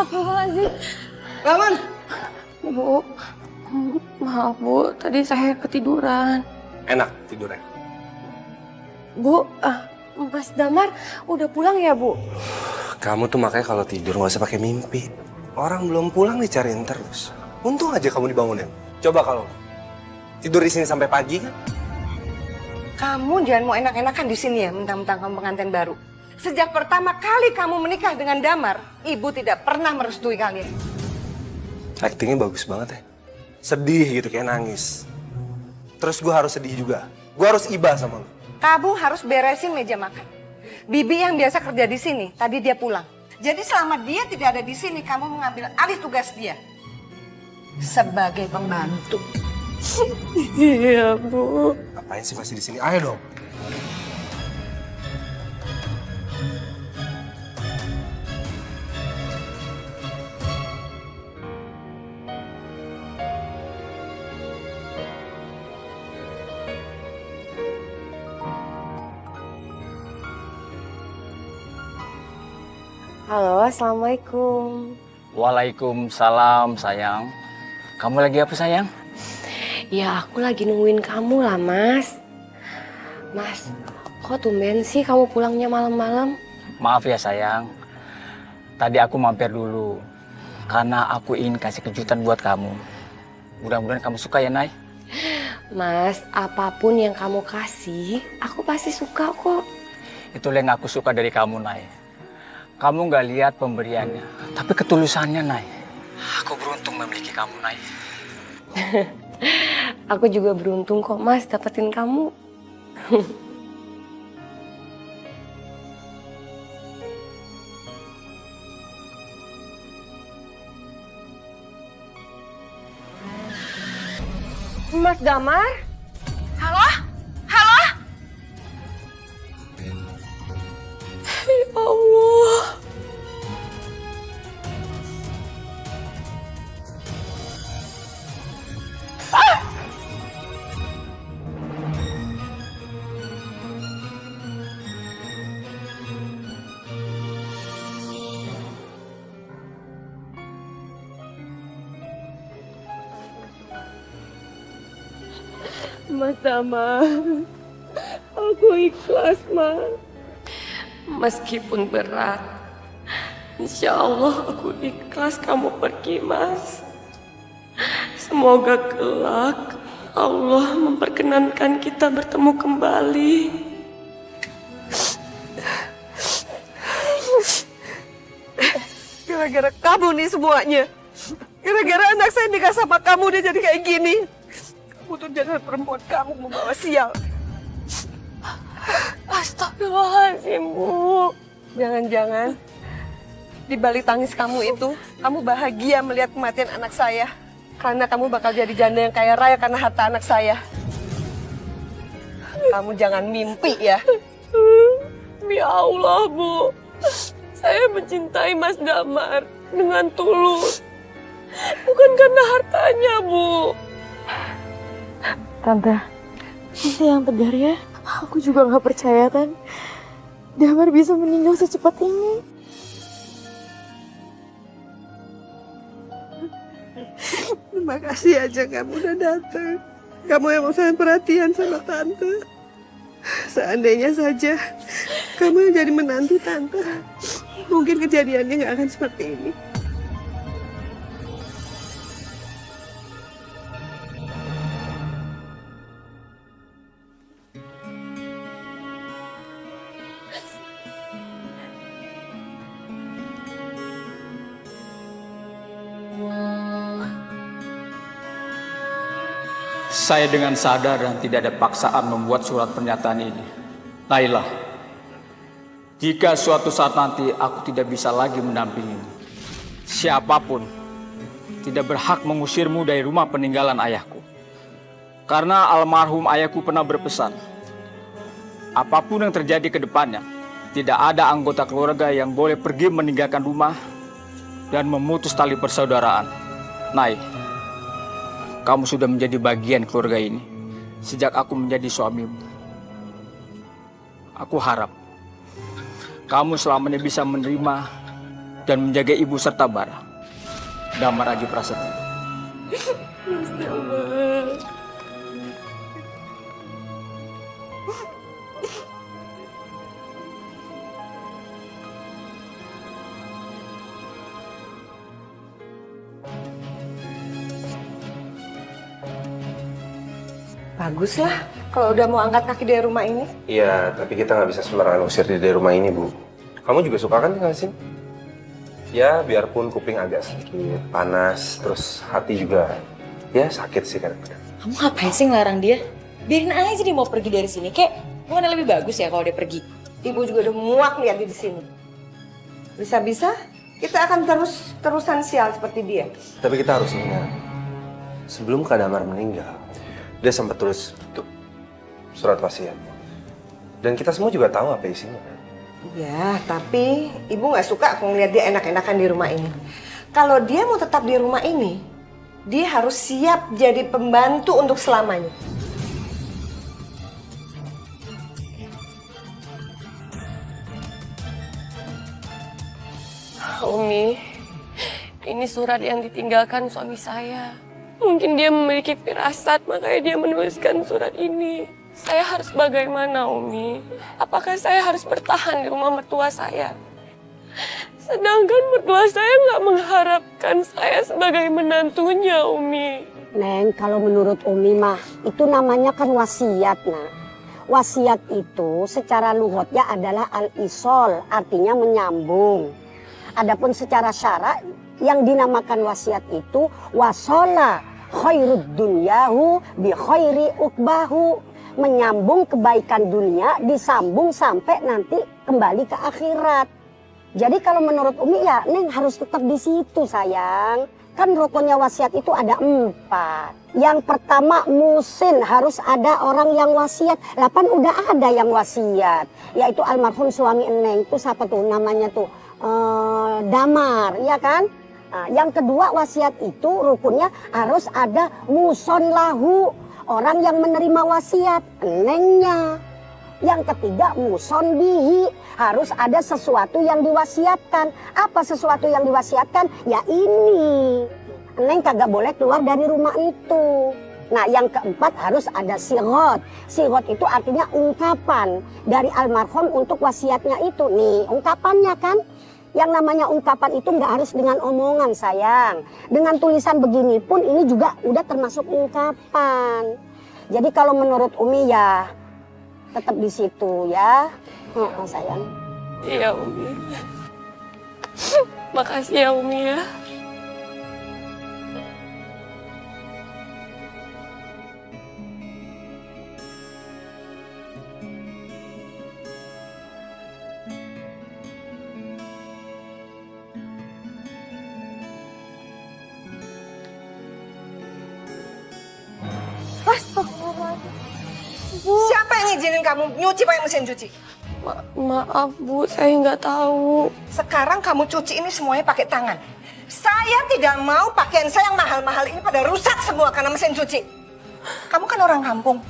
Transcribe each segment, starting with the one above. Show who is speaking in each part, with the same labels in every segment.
Speaker 1: Astagfirullahaladzim.
Speaker 2: Laman!
Speaker 1: Bu, maaf Bu, tadi saya ketiduran.
Speaker 2: Enak tidurnya.
Speaker 1: Bu, Mas Damar udah pulang ya Bu?
Speaker 2: Kamu tuh makanya kalau tidur nggak usah pakai mimpi. Orang belum pulang dicariin terus. Untung aja kamu dibangunin. Coba kalau tidur di sini sampai pagi kan?
Speaker 3: Kamu jangan mau enak-enakan di sini ya, mentang-mentang kamu pengantin baru. Sejak pertama kali kamu menikah dengan Damar, ibu tidak pernah merestui kalian.
Speaker 2: Actingnya bagus banget ya. Sedih gitu kayak nangis. Terus gue harus sedih juga. Gue harus iba sama lu.
Speaker 3: Kamu harus beresin meja makan. Bibi yang biasa kerja di sini, tadi dia pulang. Jadi selama dia tidak ada di sini, kamu mengambil alih tugas dia. Sebagai pembantu.
Speaker 1: Iya Bu.
Speaker 2: Ngapain sih masih di sini? Ayo dong.
Speaker 1: Halo, Assalamualaikum.
Speaker 4: Waalaikumsalam sayang. Kamu lagi apa sayang?
Speaker 1: Ya aku lagi nungguin kamu lah Mas. Mas, kok tumben sih kamu pulangnya malam-malam?
Speaker 4: Maaf ya sayang. Tadi aku mampir dulu. Karena aku ingin kasih kejutan buat kamu. Mudah-mudahan kamu suka ya Nay.
Speaker 1: Mas, apapun yang kamu kasih, aku pasti suka kok.
Speaker 4: Itulah yang aku suka dari kamu Nay. Kamu nggak lihat pemberiannya, tapi ketulusannya Nay. Aku beruntung memiliki kamu Nay.
Speaker 1: Aku juga beruntung kok Mas dapetin kamu. Mas Damar?
Speaker 3: Halo? Halo?
Speaker 1: Ya Allah. Mas Damar, aku ikhlas Mas. Meskipun berat, insya Allah aku ikhlas kamu pergi Mas. Semoga kelak Allah memperkenankan kita bertemu kembali.
Speaker 3: Gara-gara kamu nih semuanya. Gara-gara anak saya nikah sama kamu dia jadi kayak gini. Kamu tuh jangan perempuan kamu membawa sial.
Speaker 1: Astagfirullahaladzim Bu.
Speaker 3: Jangan-jangan di balik tangis kamu itu, kamu bahagia melihat kematian anak saya. Karena kamu bakal jadi janda yang kaya raya karena harta anak saya. Kamu jangan mimpi ya.
Speaker 1: Demi Allah Bu, saya mencintai Mas Damar dengan tulus. Bukan karena hartanya Bu.
Speaker 5: Tante yang tegar ya. Aku juga gak percaya kan Damar bisa meninggal secepat ini.
Speaker 3: Terima kasih aja kamu udah datang. Kamu emang sangat perhatian sama Tante. Seandainya saja kamu yang jadi menantu Tante, mungkin kejadiannya gak akan seperti ini.
Speaker 4: Saya dengan sadar dan tidak ada paksaan membuat surat pernyataan ini. Nailah, jika suatu saat nanti aku tidak bisa lagi mendampingimu, siapapun tidak berhak mengusirmu dari rumah peninggalan ayahku. Karena almarhum ayahku pernah berpesan, apapun yang terjadi ke depannya, tidak ada anggota keluarga yang boleh pergi meninggalkan rumah dan memutus tali persaudaraan. Nay, kamu sudah menjadi bagian keluarga ini sejak aku menjadi suamimu. Aku harap kamu selamanya bisa menerima dan menjaga ibu serta Bara. Damar Aji Prasetyo.
Speaker 3: Baguslah kalau udah mau angkat kaki dari rumah ini.
Speaker 2: Iya, tapi kita nggak bisa sembarangan usir dia dari rumah ini, Bu. Kamu juga suka kan tinggal di sini? Ya, biarpun kuping agak sedikit panas, terus hati juga ya sakit sih kadang-kadang.
Speaker 6: Kamu ngapain sih ngelarang dia? Biarin aja dia mau pergi dari sini. Kayak bukannya lebih bagus ya kalau dia pergi.
Speaker 3: Ibu juga udah muak lihat dia di sini. Bisa-bisa kita akan terusan sial seperti dia.
Speaker 2: Tapi kita harus ingat, sebelum Kak Damar meninggal, dia sempat tulis tuh, surat wasiat. Dan kita semua juga tahu apa isinya.
Speaker 3: Ya, tapi ibu nggak suka aku ngeliat dia enak-enakan di rumah ini. Kalau dia mau tetap di rumah ini, dia harus siap jadi pembantu untuk selamanya.
Speaker 1: Umi, ini surat yang ditinggalkan suami saya. Mungkin dia memiliki firasat, makanya dia menuliskan surat ini. Saya harus bagaimana, Umi? Apakah saya harus bertahan di rumah mertua saya? Sedangkan mertua saya nggak mengharapkan saya sebagai menantunya, Umi.
Speaker 7: Neng, kalau menurut Umi mah, itu namanya kan wasiat, nah. Wasiat itu secara lughotnya adalah al-isol, artinya menyambung. Adapun secara syara, yang dinamakan wasiat itu wasola khairud dunyahu bi khairi ukbahu. Menyambung kebaikan dunia, disambung sampai nanti kembali ke akhirat. Jadi kalau menurut Umi ya, Neng harus tetap di situ sayang. Kan rukunnya wasiat itu ada 4. Yang pertama musin, harus ada orang yang wasiat. Kan udah ada yang wasiat, yaitu almarhum suami Neng. Itu siapa tuh namanya tuh? Damar, ya kan? Nah, yang kedua wasiat itu rukunnya harus ada muson lahu, orang yang menerima wasiat, Nengnya. Yang ketiga muson bihi, harus ada sesuatu yang diwasiatkan. Apa sesuatu yang diwasiatkan? Ya ini, Neng kagak boleh keluar dari rumah itu. Nah yang keempat harus ada sigot. Sigot itu artinya ungkapan dari almarhum untuk wasiatnya itu. Nih ungkapannya kan. Yang namanya ungkapan itu nggak harus dengan omongan sayang. Dengan tulisan begini pun ini juga udah termasuk ungkapan. Jadi kalau menurut Umi ya tetap di situ ya, sayang.
Speaker 1: Iya, Umi. Makasih ya, Umi ya.
Speaker 3: Siapa yang ngizinin kamu nyuci pakai mesin cuci?
Speaker 1: Maaf Bu, saya nggak tahu.
Speaker 3: Sekarang kamu cuci ini semuanya pakai tangan. Saya tidak mau pakaian saya yang mahal-mahal ini pada rusak semua karena mesin cuci. Kamu kan orang kampung.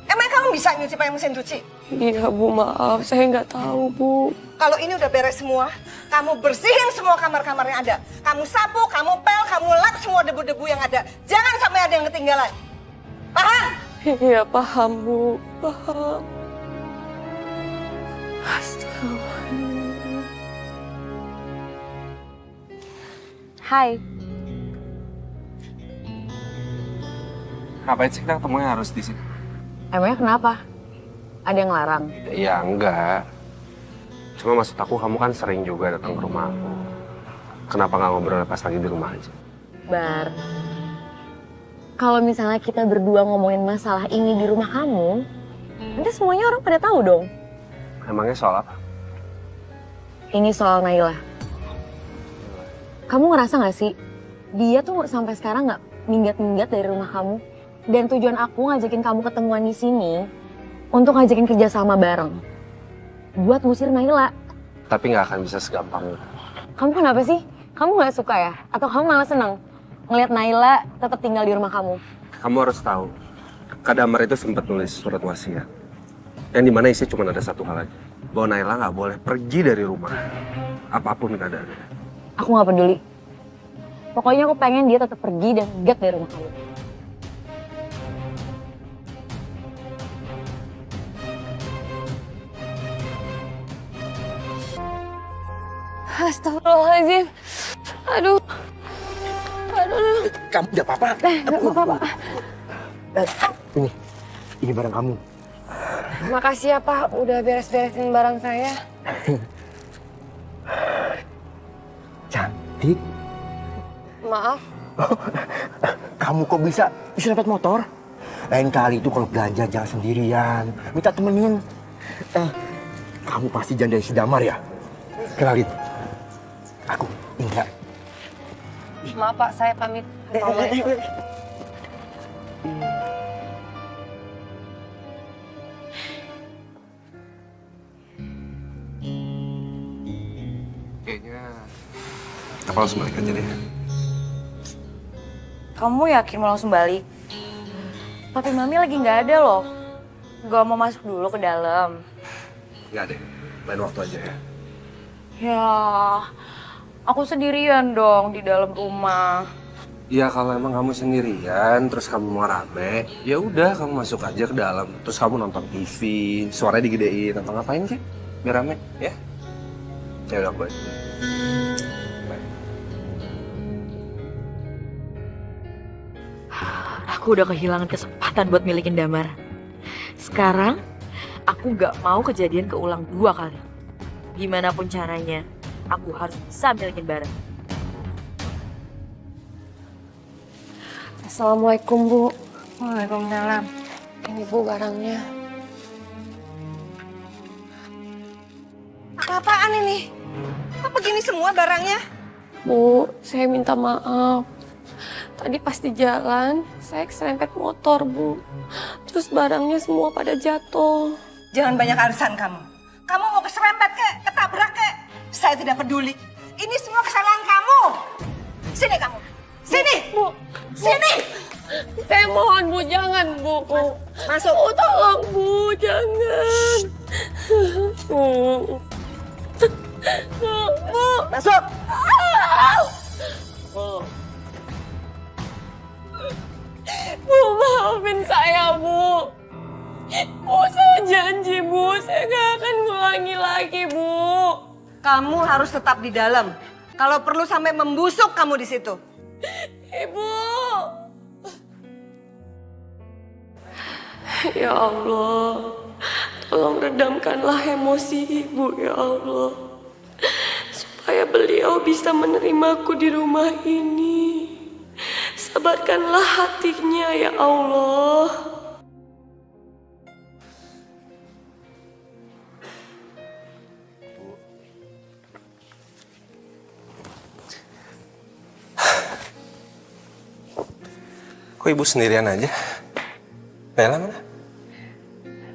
Speaker 3: Emang kamu bisa nyuci pakai mesin cuci?
Speaker 1: Iya Bu, maaf. Saya nggak tahu Bu.
Speaker 3: Kalau ini udah beres semua, kamu bersihin semua kamar-kamar yang ada. Kamu sapu, kamu pel, kamu lap semua debu-debu yang ada. Jangan sampai ada yang ketinggalan. Paham?
Speaker 1: Iya, paham Bu. Paham. Astagfirullah.
Speaker 5: Hai.
Speaker 2: Ngapain sih kita ketemunya harus di sini?
Speaker 5: Emangnya kenapa? Ada yang larang?
Speaker 2: Ya enggak. Cuma maksud aku kamu kan sering juga datang ke rumah aku. Kenapa nggak ngobrol pas lagi di rumah aja?
Speaker 5: Bar, kalau misalnya kita berdua ngomongin masalah ini di rumah kamu, nanti semuanya orang pada tahu dong.
Speaker 2: Emangnya soal apa?
Speaker 5: Ini soal Naila. Kamu ngerasa gak sih, dia tuh sampai sekarang gak minggat-minggat dari rumah kamu? Dan tujuan aku ngajakin kamu ketemuan di sini untuk ngajakin kerjasama bareng. Buat ngusir Naila.
Speaker 2: Tapi nggak akan bisa segampang itu.
Speaker 5: Kamu kenapa sih? Kamu gak suka ya? Atau kamu malah seneng ngelihat Naila tetap tinggal di rumah kamu?
Speaker 2: Kamu harus tahu, Kak Damar itu sempat nulis surat wasiat. Yang dimana isinya cuma ada satu hal aja. Bahwa Naila nggak boleh pergi dari rumah. Apapun keadaannya.
Speaker 5: Aku nggak peduli. Pokoknya aku pengen dia tetap pergi dan minggat dari rumah kamu.
Speaker 1: Astagfirullahaladzim. Aduh. Aduh.
Speaker 8: Kamu tidak apa-apa?
Speaker 1: Gak apa-apa.
Speaker 8: Ini barang kamu.
Speaker 1: Makasih ya Pak, udah beres-beresin barang saya.
Speaker 8: Cantik.
Speaker 1: Maaf.
Speaker 8: Kamu kok bisa dapat motor? Lain kali itu kalau belanja jangan sendirian. Minta temenin. Kamu pasti janda si Damar ya? Kenalin. Aku Indra.
Speaker 1: Maaf Pak, saya pamit.
Speaker 2: Kayaknya apa langsung balik aja deh.
Speaker 6: Kamu yakin mau langsung balik? Papi Mami lagi nggak ada loh. Gak mau masuk dulu ke dalam.
Speaker 2: Nggak deh, lain waktu aja ya.
Speaker 6: Ya, aku sendirian dong di dalam rumah.
Speaker 2: Ya kalau emang kamu sendirian, terus kamu mau rame, ya udah kamu masuk aja ke dalam. Terus kamu nonton TV, suaranya digedein, atau ngapain sih? Biar rame, ya? Ya udah, bye.
Speaker 6: Aku udah kehilangan kesempatan buat milikin Damar. Sekarang, aku gak mau kejadian keulang 2 kali. Gimana pun caranya, aku harus bisa milikin barang.
Speaker 1: Assalamualaikum Bu.
Speaker 6: Waalaikumsalam.
Speaker 1: Ini Bu barangnya.
Speaker 3: Apa-apaan ini? Apa gini semua barangnya?
Speaker 1: Bu, saya minta maaf. Tadi pas di jalan, saya keserempet motor, Bu. Terus barangnya semua pada jatuh.
Speaker 3: Jangan banyak alasan kamu. Kamu mau keserempet kek, ketabrak kek. Saya tidak peduli. Ini semua kesalahan kamu. Sini kamu. Sini.
Speaker 1: Bu,
Speaker 3: Sini.
Speaker 1: saya mohon Bu, jangan Bu.
Speaker 3: Masuk.
Speaker 1: Oh, tolong Bu, jangan. Bu. Bu.
Speaker 3: Masuk.
Speaker 1: Bu. Bu, maafin saya, Bu. Bu, saya janji, Bu. Saya gak akan ngulangi lagi, Bu.
Speaker 3: Kamu harus tetap di dalam. Kalau perlu sampai membusuk kamu di situ.
Speaker 1: Ibu. Ya Allah, tolong redamkanlah emosi Ibu, ya Allah. Supaya beliau bisa menerimaku di rumah ini. Sabarkanlah hatinya, ya Allah.
Speaker 2: Kok ibu sendirian aja? Naila mana?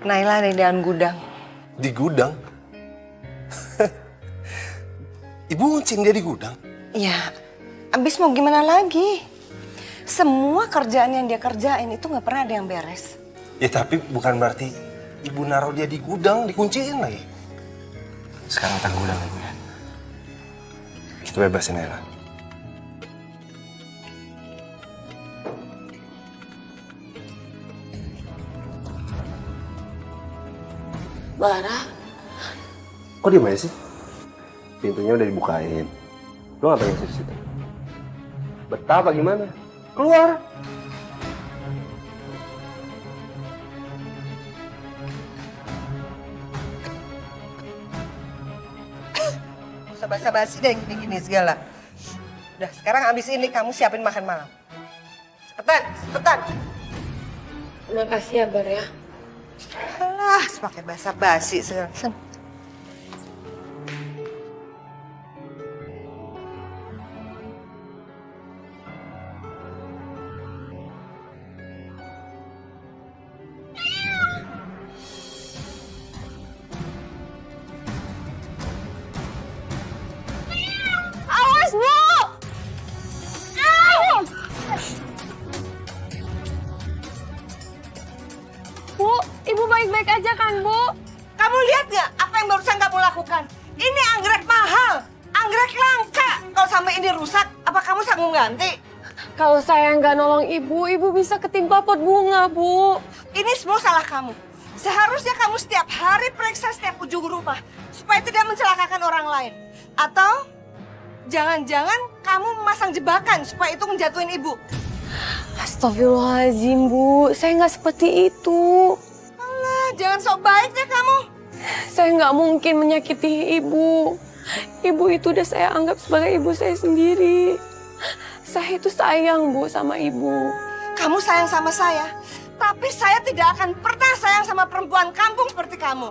Speaker 3: Naila ada di dalam gudang.
Speaker 2: Di gudang? Ibu nguncin dia di gudang?
Speaker 3: Ya, abis mau gimana lagi? Semua kerjaan yang dia kerjain itu nggak pernah ada yang beres.
Speaker 2: Ya tapi bukan berarti ibu naruh dia di gudang, dikunciin lagi. Sekarang tangguh gudang ibu ya. Kita bebasin Naila.
Speaker 1: Bara,
Speaker 2: Kok diem aja sih? Pintunya udah dibukain. Lo ngapain sih di situ? Betah apa gimana? Keluar!
Speaker 3: Usah basa-basi deh gini-gini segala. Udah, sekarang abis ini kamu siapin makan malam. Cepetan, cepetan.
Speaker 1: makasih ya, Bar ya.
Speaker 3: Alah, pakai basa-basi segala.
Speaker 1: Awas, Bu! Bu, Ibu baik-baik aja kan, Bu?
Speaker 3: Kamu lihat nggak apa yang barusan kamu lakukan? Ini anggrek mahal, anggrek langka. kalau sampai ini rusak, apa kamu sanggup ganti?
Speaker 1: Kalau saya nggak nolong ibu, ibu bisa ketimpa pot bunga, Bu.
Speaker 3: Ini semua salah kamu. Seharusnya kamu setiap hari periksa setiap ujung rumah supaya tidak mencelakakan orang lain. Atau jangan-jangan kamu memasang jebakan supaya itu menjatuhin ibu.
Speaker 1: Astagfirullahaladzim, Bu. Saya nggak seperti itu.
Speaker 3: Alah, jangan sok baik deh kamu.
Speaker 1: Saya nggak mungkin menyakiti ibu. Ibu itu udah saya anggap sebagai ibu saya sendiri. Saya itu sayang, Bu, sama ibu.
Speaker 3: Kamu sayang sama saya, tapi saya tidak akan pernah sayang sama perempuan kampung seperti kamu.